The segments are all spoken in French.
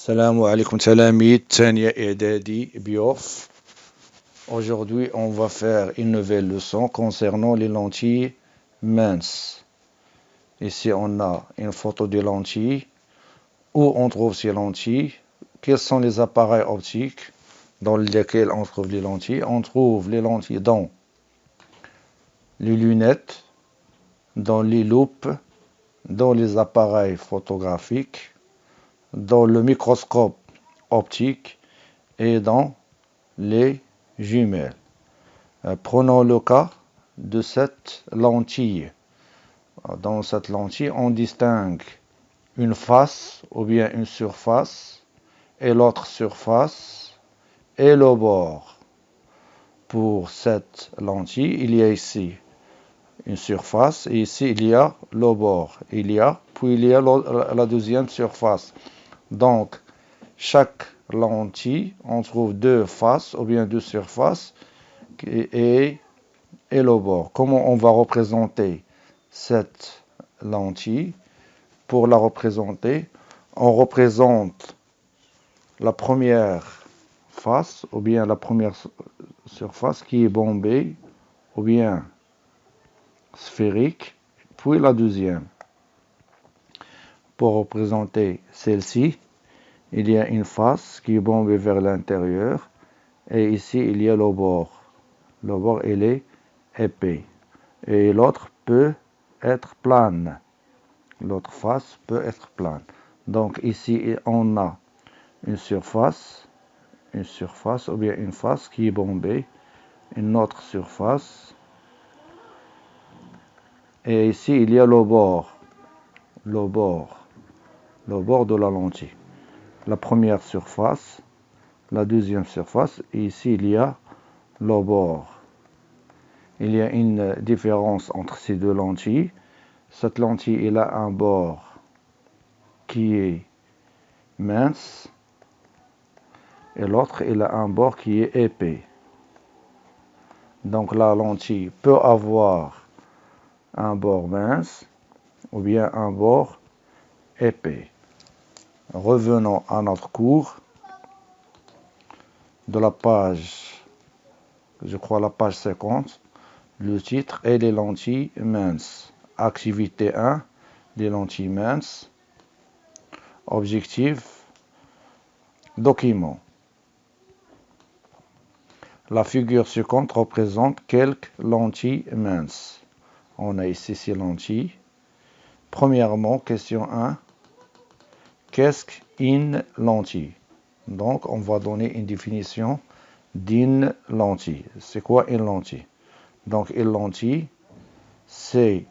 السلام عليكم تلاميذ تانية إعدادي بيوف. Aujourd'hui, on va faire une nouvelle leçon concernant les lentilles minces. Ici, on a une photo des lentilles. Où on trouve ces lentilles? Quels sont les appareils optiques dans lesquels on trouve les lentilles? On trouve les lentilles dans les lunettes, dans les loupes, dans les appareils photographiques, dans le microscope optique et dans les jumelles. Prenons le cas de cette lentille. Dans cette lentille, on distingue une face ou bien une surface et l'autre surface et le bord. Pour cette lentille, il y a ici une surface et ici il y a le bord. Puis il y a la deuxième surface. Donc, chaque lentille, on trouve deux faces ou bien deux surfaces et le bord. Comment on va représenter cette lentille? Pour la représenter, on représente la première face ou bien la première surface qui est bombée ou bien sphérique, puis la deuxième. Pour représenter celle-ci, il y a une face qui est bombée vers l'intérieur et ici il y a le bord. Le bord il est épais et l'autre peut être plane. L'autre face peut être plane. Donc ici on a une surface ou bien une face qui est bombée, une autre surface et ici il y a le bord de la lentille. La première surface, la deuxième surface et ici il y a le bord. Il y a une différence entre ces deux lentilles. Cette lentille elle a un bord qui est mince et l'autre elle a un bord qui est épais. Donc la lentille peut avoir un bord mince ou bien un bord épais. Revenons à notre cours de la page, je crois la page 50. Le titre est les lentilles minces. Activité 1, les lentilles minces. Objectif, document. La figure suivante représente quelques lentilles minces. On a ici ces lentilles. Premièrement, question 1. Qu'est-ce qu'une lentille? Donc, on va donner une définition d'une lentille. C'est quoi une lentille? Donc, une lentille, c'est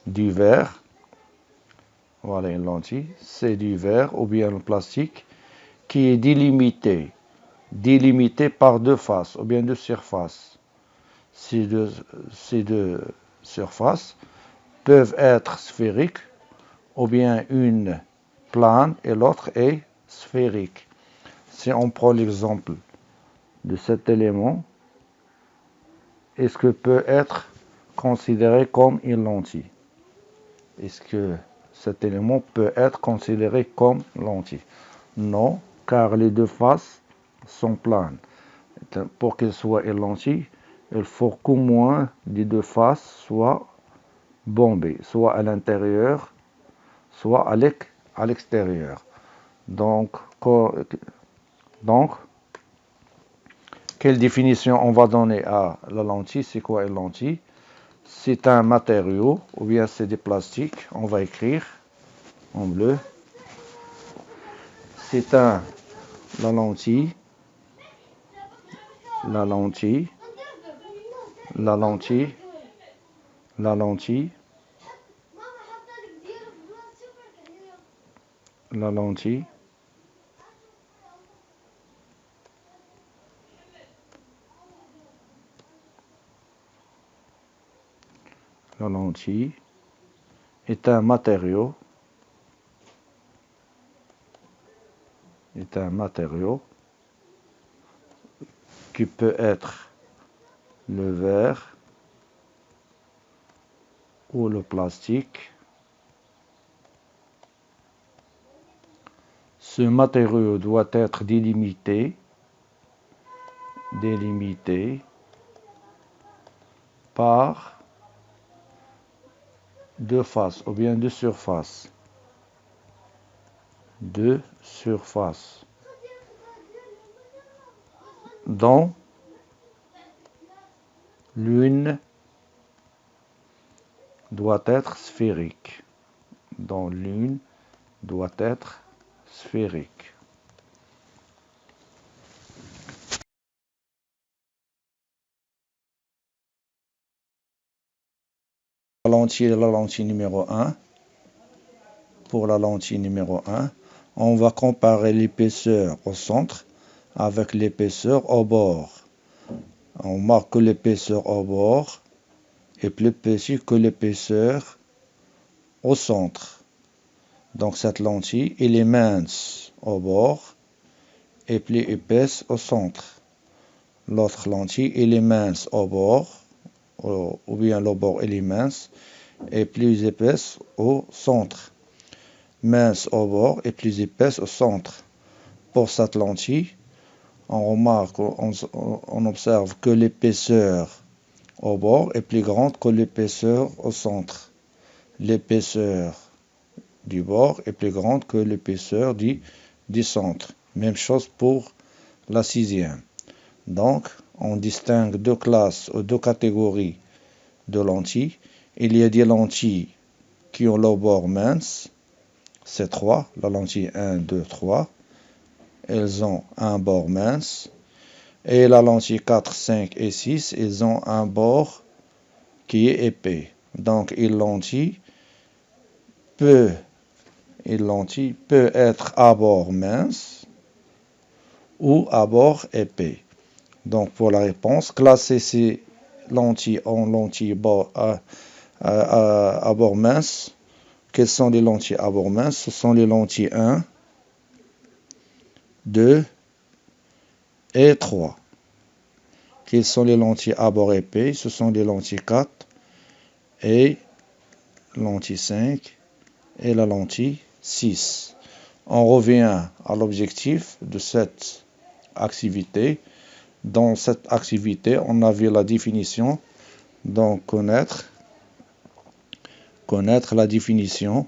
du verre. Voilà une lentille. C'est du verre ou bien le plastique qui est délimité par deux faces ou bien deux surfaces. Ces deux surfaces peuvent être sphériques ou bien une plane et l'autre est sphérique. Si on prend l'exemple de cet élément, est-ce que peut être considéré comme une lentille? Est-ce que cet élément peut être considéré comme lentille? Non, car les deux faces sont planes. Pour qu'elle soit une lentille, il faut qu'au moins les deux faces soient bombées, soit à l'intérieur, soit à l'extérieur. Donc, quelle définition on va donner à la lentille? C'est quoi une lentille? C'est un matériau, ou bien c'est des plastiques. On va écrire en bleu. C'est la lentille, la lentille, la lentille, la lentille, la lentille, la lentille est un matériau, qui peut être le verre ou le plastique Ce matériau doit être délimité par deux faces ou bien deux surfaces. Dont l'une doit être sphérique. La lentille numéro 1. Pour la lentille numéro 1, on va comparer l'épaisseur au centre avec l'épaisseur au bord. On marque que l'épaisseur au bord est plus petite que l'épaisseur au centre. Donc cette lentille, elle est mince au bord et plus épaisse au centre. L'autre lentille, elle est mince au bord, ou bien le bord, elle est mince et plus épaisse au centre. Mince au bord et plus épaisse au centre. Pour cette lentille, on remarque, on observe que l'épaisseur au bord est plus grande que l'épaisseur au centre. L'épaisseur du bord est plus grande que l'épaisseur du centre. Même chose pour la sixième. Donc, on distingue deux classes ou deux catégories de lentilles. Il y a des lentilles qui ont le bord mince. C'est 3, la lentille 1, 2, 3. Elles ont un bord mince. Et la lentille 4, 5 et 6, ils ont un bord qui est épais. Donc, une lentille peut être à bord mince ou à bord épais. Donc, pour la réponse, classer ces lentilles en lentilles à bord mince. Quelles sont les lentilles à bord mince? Ce sont les lentilles 1, 2 et 3. Quelles sont les lentilles à bord épais? Ce sont les lentilles 4 et lentille 5 et la lentille 6. On revient à l'objectif de cette activité. Dans cette activité, on a vu la définition. Donc, connaître la définition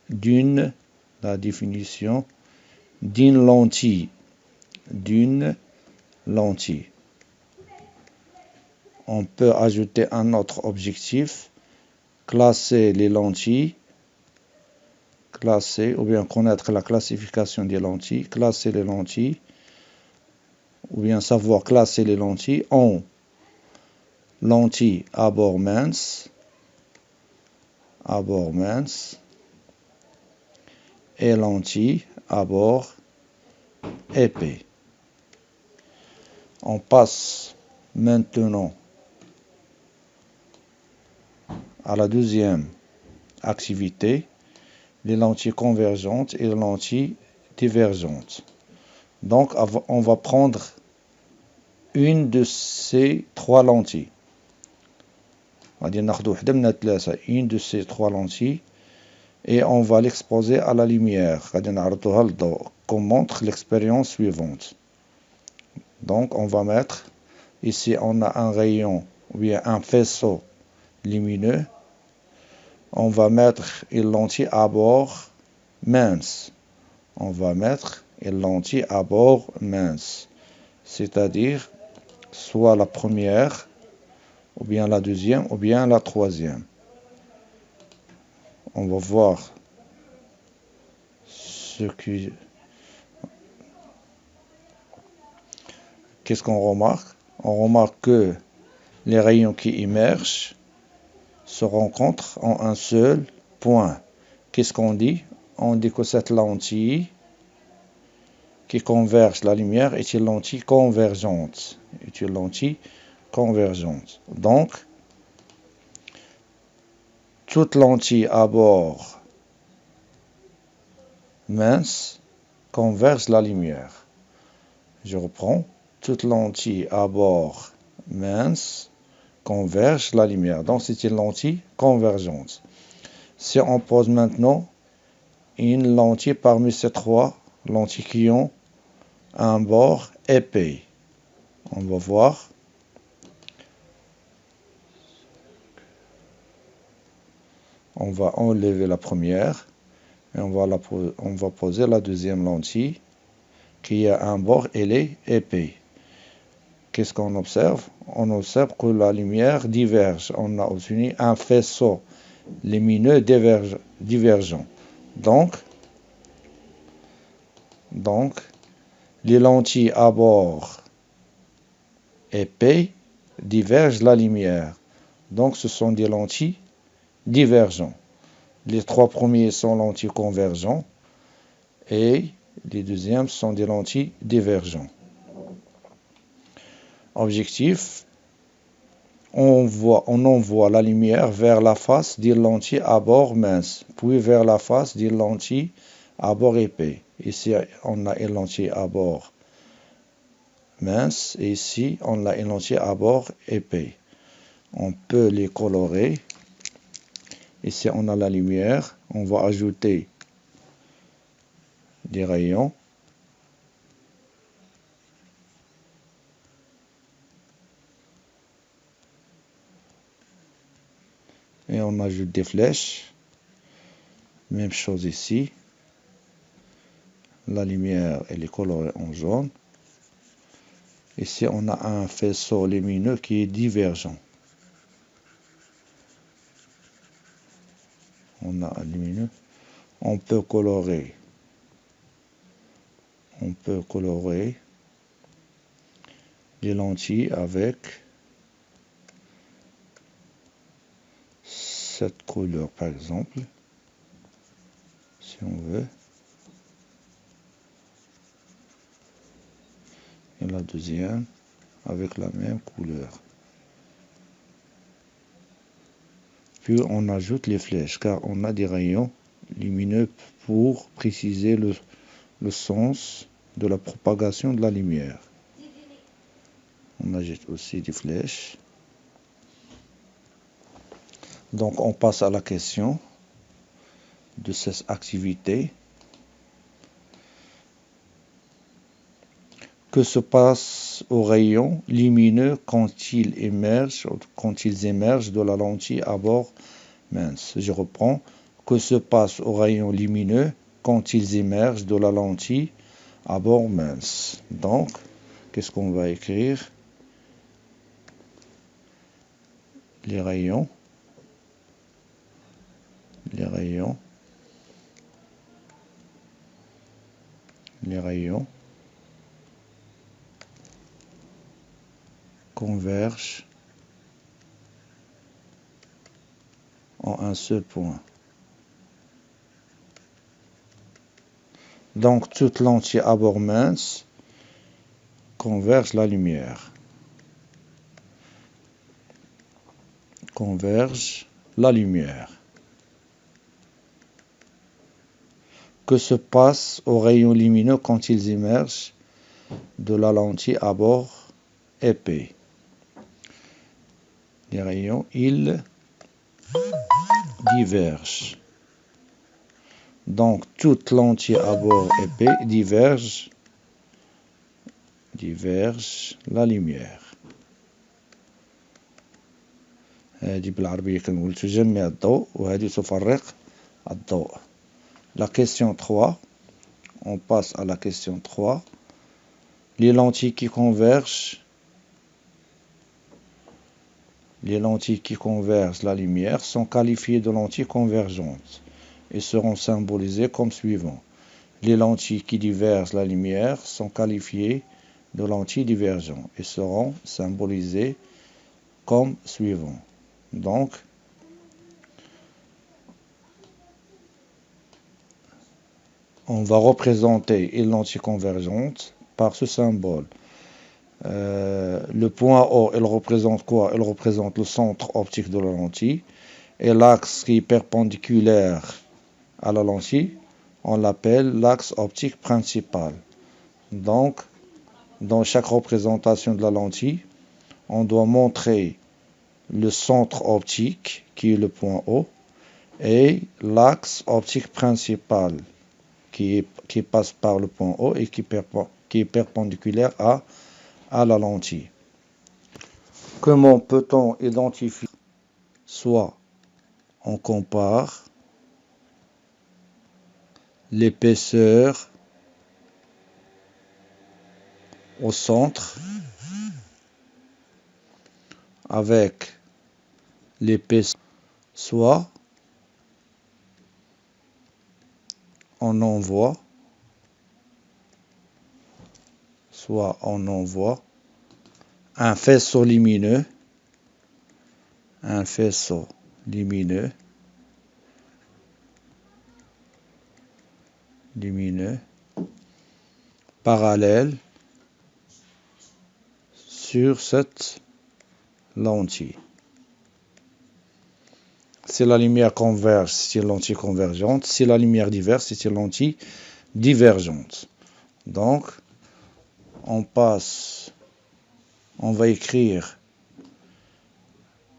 d'une lentille. On peut ajouter un autre objectif, classer les lentilles, ou bien connaître la classification des lentilles, classer les lentilles, ou bien savoir classer les lentilles en lentilles à bord mince, et lentilles à bord épais. On passe maintenant à la deuxième activité, les lentilles convergentes et les lentilles divergentes. Donc, on va prendre une de ces trois lentilles. Une de ces trois lentilles et on va l'exposer à la lumière. Comme montre l'expérience suivante. Donc, on va mettre, ici on a un rayon ou bien un faisceau lumineux. On va mettre une lentille à bord mince. C'est-à-dire soit la première, ou bien la deuxième, ou bien la troisième. On va voir qu'est-ce qu'on remarque? On remarque que les rayons qui émergent se rencontrent en un seul point. Qu'est-ce qu'on dit? On dit que cette lentille qui converge la lumière est une lentille convergente. Donc, toute lentille à bord mince converge la lumière. Je reprends. Toute lentille à bord mince converge la lumière. Donc, c'est une lentille convergente. Si on pose maintenant une lentille parmi ces trois lentilles qui ont un bord épais, on va voir. On va enlever la première et on va poser la deuxième lentille qui a un bord épais. Qu'est-ce qu'on observe? On observe que la lumière diverge. On a obtenu un faisceau lumineux divergent. Donc, les lentilles à bord épais divergent la lumière. Donc, ce sont des lentilles divergentes. Les trois premiers sont lentilles convergentes et les deuxièmes sont des lentilles divergentes. Objectif, on envoie la lumière vers la face d'une lentille à bord mince, puis vers la face d'une lentille à bord épais. Ici, on a une lentille à bord mince et ici, on a une lentille à bord épais. On peut les colorer. Ici, on a la lumière. On va ajouter des rayons. Et on ajoute des flèches. Même chose ici. La lumière, elle est colorée en jaune. Ici, on a un faisceau lumineux qui est divergent. On a un lumineux. On peut colorer les lentilles avec cette couleur, par exemple, si on veut. Et la deuxième avec la même couleur. Puis on ajoute les flèches car on a des rayons lumineux pour préciser le sens de la propagation de la lumière. On ajoute aussi des flèches. Donc on passe à la question de cette activité. Que se passe aux rayons lumineux quand ils émergent de la lentille à bord mince? Je reprends. Que se passe aux rayons lumineux quand ils émergent de la lentille à bord mince? Donc, qu'est-ce qu'on va écrire? Les rayons convergent en un seul point. Donc, toute lentille à bord mince converge la lumière. Que se passe aux rayons lumineux quand ils émergent de la lentille à bord épais? Les rayons, ils divergent. Donc, toute lentille à bord épais diverge la lumière. هذه بالعربية كنقول تجمع الضوء وهذه تفرق الضوء. La question 3, on passe à la question 3. Les lentilles qui convergent la lumière sont qualifiées de lentilles convergentes et seront symbolisées comme suivant. Les lentilles qui divergent la lumière sont qualifiées de lentilles divergentes et seront symbolisées comme suivant. Donc, on va représenter une lentille convergente par ce symbole. Le point O, elle représente quoi? Elle représente le centre optique de la lentille. Et l'axe qui est perpendiculaire à la lentille, on l'appelle l'axe optique principal. Donc, dans chaque représentation de la lentille, on doit montrer le centre optique, qui est le point O, et l'axe optique principal qui passe par le point O et qui est perpendiculaire à la lentille. Comment peut-on identifier? Soit on compare l'épaisseur au centre avec l'épaisseur, soit on envoie un faisceau lumineux, parallèle sur cette lentille. Si la lumière converge, c'est une lentille convergente. Si la lumière diverge, c'est une lentille divergente. Donc, on va écrire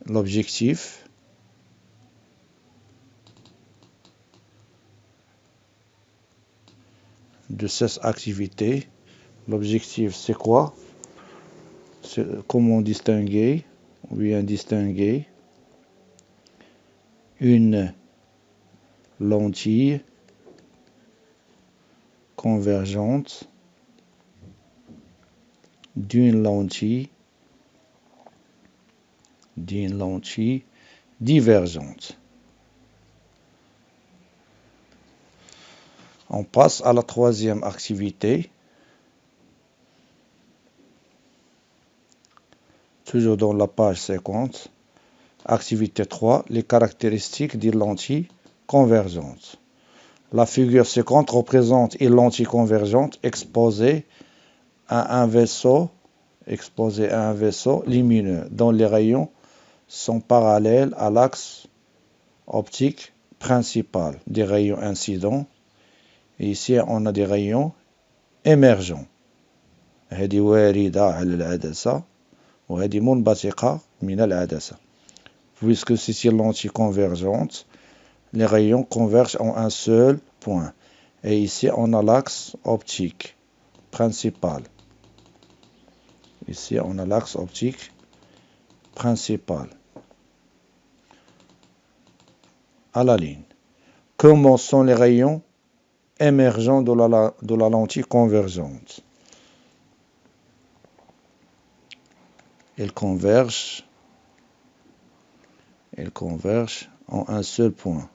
l'objectif de cette activité. L'objectif, c'est quoi? Comment distinguer, ou bien distinguer une lentille convergente d'une lentille divergente. On passe à la troisième activité. Toujours dans la page 50. Activité 3, les caractéristiques d'une lentille convergente. La figure 50 représente une lentille convergente exposée à un vaisseau lumineux dont les rayons sont parallèles à l'axe optique principal. Des rayons incidents. Et ici, on a des rayons émergents. هذه واردة على العدسة وهذه منبثقة من العدسة. Puisque c'est une lentille convergente, les rayons convergent en un seul point. Et ici, on a l'axe optique principal. Ici, on a l'axe optique principal à la ligne. Comment sont les rayons émergents de la lentille convergente? Ils convergent en un seul point.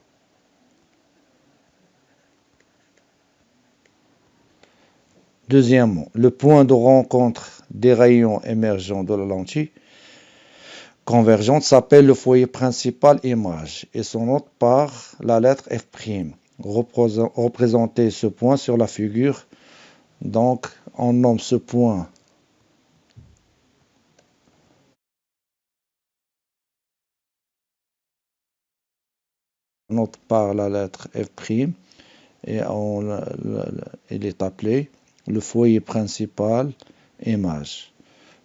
Deuxièmement, le point de rencontre des rayons émergents de la lentille convergente s'appelle le foyer principal image et se note par la lettre F'. Représenter ce point sur la figure, donc on nomme ce point note par la lettre F' et il est appelé le foyer principal image.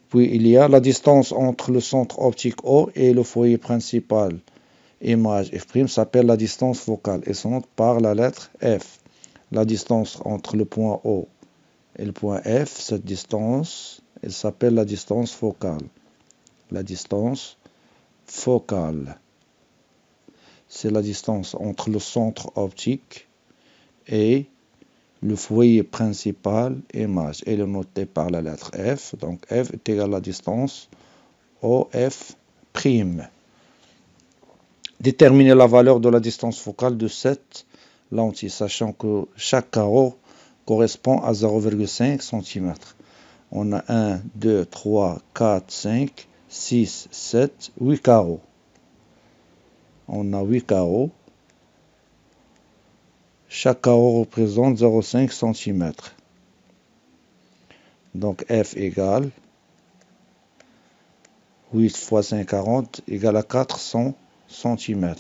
Puis il y a la distance entre le centre optique O et le foyer principal image F' s'appelle la distance focale et se note par la lettre F. La distance entre le point O et le point F, cette distance, elle s'appelle la distance focale. La distance focale, c'est la distance entre le centre optique et le foyer principal image. Elle est notée par la lettre F. Donc F est égal à la distance OF'. Déterminer la valeur de la distance focale de cette lentille, sachant que chaque carreau correspond à 0,5 cm. On a 1, 2, 3, 4, 5, 6, 7, 8 carreaux. On a 8 carreaux. Chaque carreau représente 0,5 cm. Donc F égale 8 fois 540 égale à 400 cm.